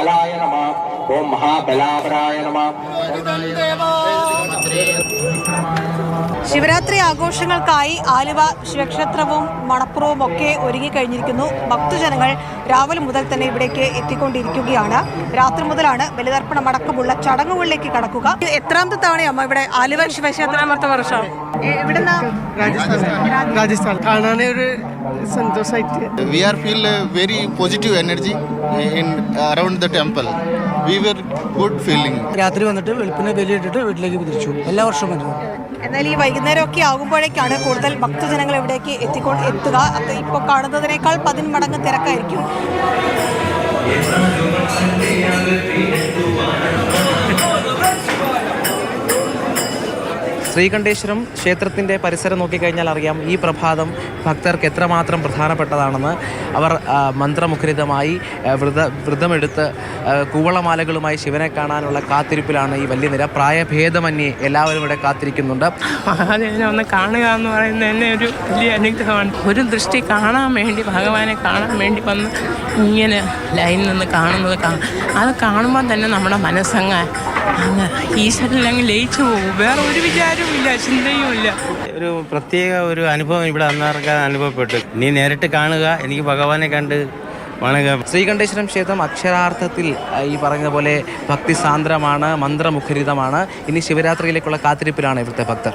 महाकालाय नमः। ओम महाबलावराय नमः। ശിവരാത്രി ആഘോഷങ്ങൾക്കായി ആലുവ ശിവക്ഷേത്രവും മണപ്പുറവും ഒക്കെ ഒരുങ്ങിക്കഴിഞ്ഞിരിക്കുന്നു. ഭക്തജനങ്ങൾ രാവിലെ മുതൽ തന്നെ ഇവിടേക്ക് എത്തിക്കൊണ്ടിരിക്കുകയാണ്. രാത്രി മുതലാണ് ബലിതർപ്പണം അടക്കമുള്ള ചടങ്ങുകളിലേക്ക് കടക്കുക. എത്രാമത്തെ തവണയമ്മ ഇവിടെ ആലുവ ശിവക്ഷേത്രം? വർഷം. രാജസ്ഥാൻ കാണാനേ ഒരു സന്തോഷമായിട്ട്. We are feel very positive energy in around the temple. We were good feeling. രാത്രി വന്നിട്ട് വെളുപ്പിനെ ബലിയിട്ടിട്ട് വീട്ടിലേക്ക് തിരിച്ചു. എല്ലാ വർഷവും വരുന്നു. എന്നാൽ ഈ വൈകുന്നേരമൊക്കെ ആകുമ്പോഴേക്കാണ് കൂടുതൽ ഭക്തജനങ്ങൾ ഇവിടേക്ക് എത്തുക. അത് ഇപ്പോൾ കാണുന്നതിനേക്കാൾ 10 മടങ്ങ് തിരക്കായിരിക്കും. ശ്രീകണ്ഠേശ്വരം ക്ഷേത്രത്തിൻ്റെ പരിസരം നോക്കിക്കഴിഞ്ഞാൽ അറിയാം ഈ പ്രഭാതം ഭക്തർക്ക് എത്രമാത്രം പ്രധാനപ്പെട്ടതാണെന്ന്. അവർ മന്ത്രമുഖരിതമായി വ്രതമെടുത്ത് കൂവളമാലകളുമായി ശിവനെ കാണാനുള്ള കാത്തിരിപ്പിലാണ് ഈ വലിയ നിര. പ്രായഭേദമന്യേ എല്ലാവരും ഇവിടെ കാത്തിരിക്കുന്നുണ്ട്. മഹാദേവനെ ഒന്ന് കാണുക എന്ന് പറയുന്നത് തന്നെ ഒരു വലിയ അനുഗ്രഹമാണ്. ഒരു ദൃഷ്ടി കാണാൻ വേണ്ടി, ഭഗവാനെ കാണാൻ വേണ്ടി വന്ന് ഇങ്ങനെ ലൈനിൽ നിന്ന് കാണുന്നത് അത് കാണുമ്പോൾ തന്നെ നമ്മുടെ മനസ്സങ്ങ് ഈശ്വരനിൽ അങ്ങ് ലയിച്ചു പോകും. വേറെ ഒരു വിചാരവുമില്ല, ചിന്തയും ഇല്ല. ഒരു പ്രത്യേക ഒരു അനുഭവം ഇവിടെ അന്നേർക്ക് അനുഭവപ്പെട്ടു. നീ നേരിട്ട് കാണുക, എനിക്ക് ഭഗവാനെ കണ്ട് വണങ്ങുക. ശ്രീകണ്ഠേശ്വരം ക്ഷേത്രം അക്ഷരാർത്ഥത്തിൽ ഈ പറഞ്ഞ പോലെ ഭക്തിസാന്ദ്രമാണ്, മന്ത്രമുഖരിതമാണ്. ഇനി ശിവരാത്രിയിലേക്കുള്ള കാത്തിരിപ്പിലാണ് ഇവിടുത്തെ ഭക്തർ.